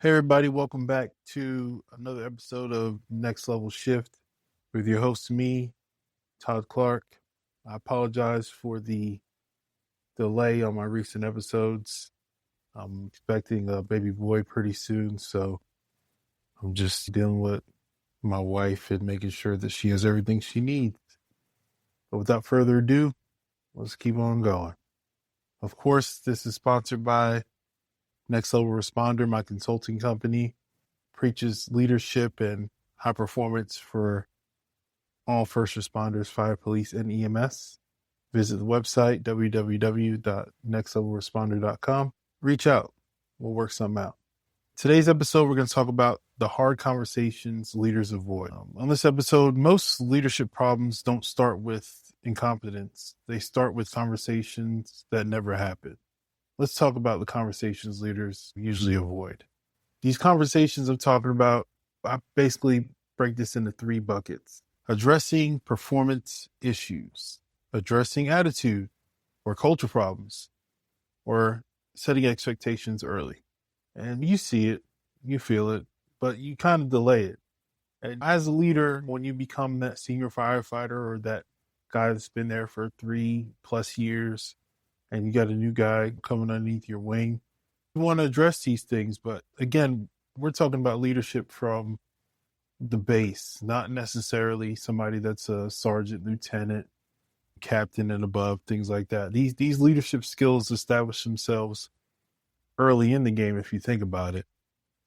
Hey, everybody, welcome back to another episode of Next Level Shift with your host, me, Todd Clark. I apologize for the delay on my recent episodes. I'm expecting a baby boy pretty soon, so I'm just dealing with my wife and making sure that she has everything she needs. But without further ado, let's keep on going. Of course, this is sponsored by Next Level Responder, my consulting company. Preaches leadership and high performance for all first responders, fire, police, and EMS. Visit the website, www.nextlevelresponder.com. Reach out. We'll work something out. Today's episode, we're going to talk about the hard conversations leaders avoid. On this episode, most leadership problems don't start with incompetence. They start with conversations that never happen. Let's talk about the conversations leaders usually avoid. These conversations I'm talking about, I basically break this into three buckets: addressing performance issues, addressing attitude or culture problems, or setting expectations early. And you see it, you feel it, but you kind of delay it. And as a leader, when you become that senior firefighter or that guy that's been there for 3+ years and you got a new guy coming underneath your wing, you want to address these things. But again, we're talking about leadership from the base, not necessarily somebody that's a sergeant, lieutenant, captain and above, things like that. These leadership skills establish themselves early in the game if you think about it.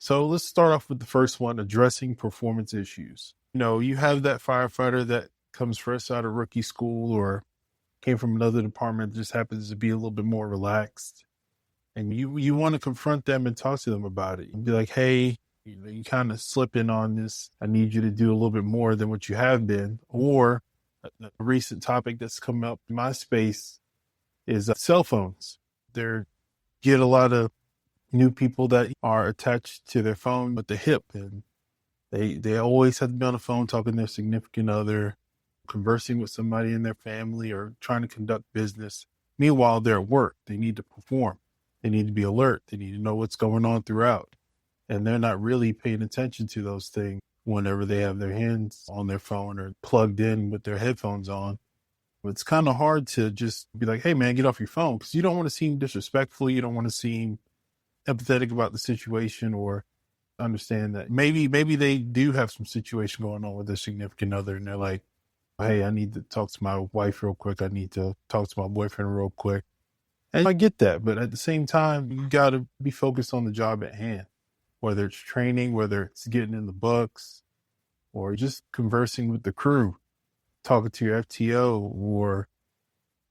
So let's start off with the first one, addressing performance issues. You have that firefighter that comes fresh out of rookie school or came from another department that just happens to be a little bit more relaxed. And you want to confront them and talk to them about it. And be like, hey, you kind of slipping on this. I need you to do a little bit more than what you have been. Or a recent topic that's come up in my space is cell phones. They get a lot of new people that are attached to their phone with the hip, and they always have to be on the phone talking to their significant other, conversing with somebody in their family, or trying to conduct business. Meanwhile, they're at work. They need to perform. They need to be alert. They need to know what's going on throughout. And they're not really paying attention to those things whenever they have their hands on their phone or plugged in with their headphones on. It's kind of hard to just be like, hey, man, get off your phone, because you don't want to seem disrespectful. You don't want to seem empathetic about the situation, or understand that maybe they do have some situation going on with their significant other. And they're like, hey, I need to talk to my wife real quick. I need to talk to my boyfriend real quick. And I get that. But at the same time, you got to be focused on the job at hand, whether it's training, whether it's getting in the books, or just conversing with the crew, talking to your FTO, or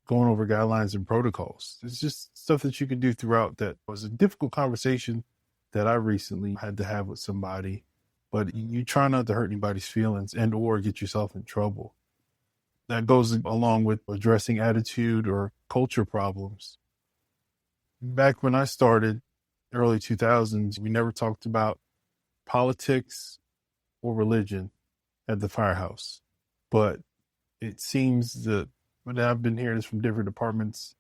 going over guidelines and protocols. It's just stuff that you can do throughout. That was a difficult conversation that I recently had to have with somebody, but you try not to hurt anybody's feelings and or get yourself in trouble. That goes along with addressing attitude or culture problems. Back when I started, early 2000s, we never talked about politics or religion at the firehouse. But it seems that when I've been hearing this from different departments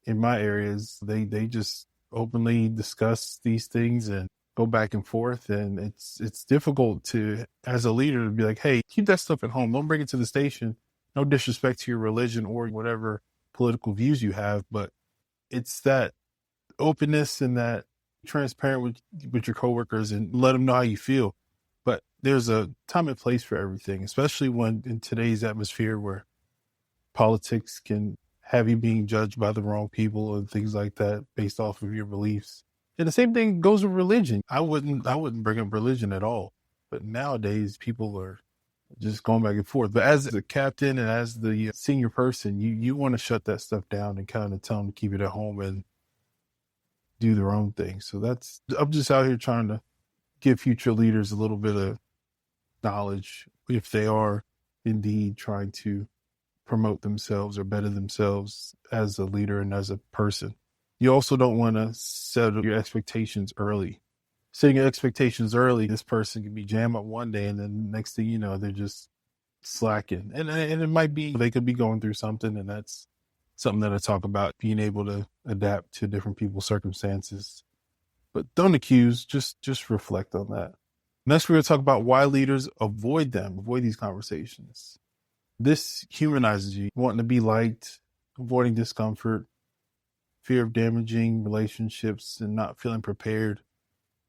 in my areas, they just openly discuss these things and go back and forth. And it's difficult to, as a leader, to be like, hey, keep that stuff at home. Don't bring it to the station. No disrespect to your religion or whatever political views you have, but it's that openness and that transparent with your coworkers and let them know how you feel. But there's a time and place for everything, especially when in today's atmosphere where politics can have you being judged by the wrong people and things like that based off of your beliefs. And the same thing goes with religion. I wouldn't bring up religion at all. But nowadays people are just going back and forth. But as the captain and as the senior person, you want to shut that stuff down and kind of tell them to keep it at home and do their own thing. So I'm just out here trying to give future leaders a little bit of knowledge if they are indeed trying to promote themselves or better themselves as a leader and as a person. You also don't want to set your expectations early. Setting your expectations early, this person can be jammed up one day and then next thing you know, they're just slacking. And it might be they could be going through something, and that's something that I talk about, being able to adapt to different people's circumstances But don't accuse, just reflect on that. Next, we're going to talk about why leaders avoid these conversations. This humanizes you, wanting to be liked, avoiding discomfort, fear of damaging relationships, and not feeling prepared.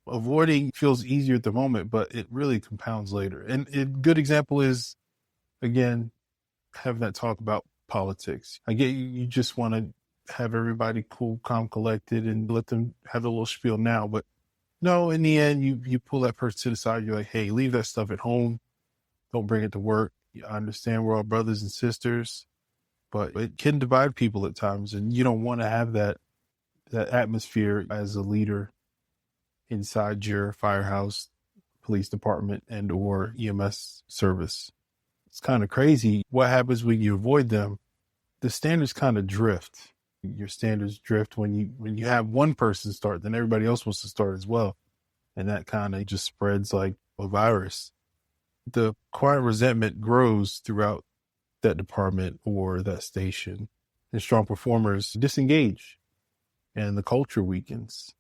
Avoiding feels easier at the moment, but it really compounds later. And a good example is, again, having that talk about politics. I get you just want to have everybody cool, calm, collected, and let them have a little spiel now. But no, in the end, you pull that person to the side. You're like, hey, leave that stuff at home. Don't bring it to work. I understand we're all brothers and sisters, but it can divide people at times, and you don't want to have that atmosphere as a leader inside your firehouse, police department, and or EMS service. It's kind of crazy. What happens when you avoid them? The standards kind of drift. Your standards drift when you have one person start, then everybody else wants to start as well. And that kind of just spreads like a virus. The quiet resentment grows throughout that department or that station. And strong performers disengage and the culture weakens.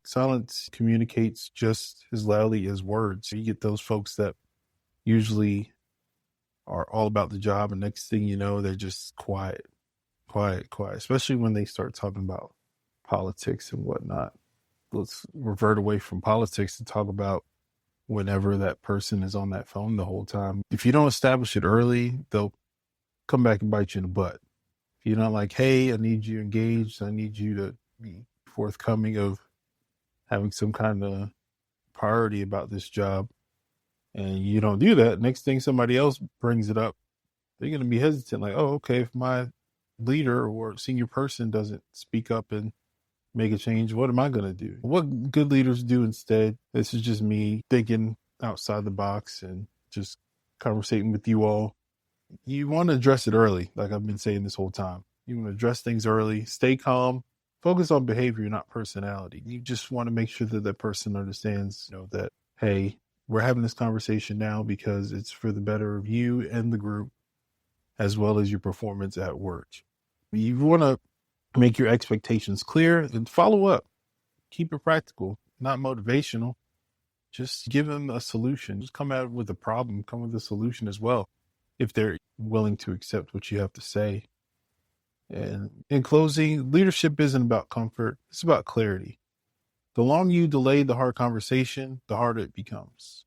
Silence communicates just as loudly as words. You get those folks that usually are all about the job, and next thing you know, they're just quiet, especially when they start talking about politics and whatnot. Let's revert away from politics and talk about whenever that person is on that phone the whole time. If you don't establish it early, they'll come back and bite you in the butt. If you're not like, hey, I need you engaged, I need you to be forthcoming of having some kind of priority about this job, and you don't do that, next thing somebody else brings it up, they're going to be hesitant, like, oh, okay, if my leader or senior person doesn't speak up and make a change, what am I going to do? What good leaders do instead, this is just me thinking outside the box and just conversating with you all. You want to address it early, like I've been saying this whole time. You want to address things early, stay calm, focus on behavior, not personality. You just want to make sure that that person understands, that, hey, we're having this conversation now because it's for the better of you and the group, as well as your performance at work. You want to make your expectations clear and follow up. Keep it practical, not motivational. Just give them a solution. Just come out with a problem, come with a solution as well, if they're willing to accept what you have to say. And in closing, leadership isn't about comfort. It's about clarity. The longer you delay the hard conversation, the harder it becomes.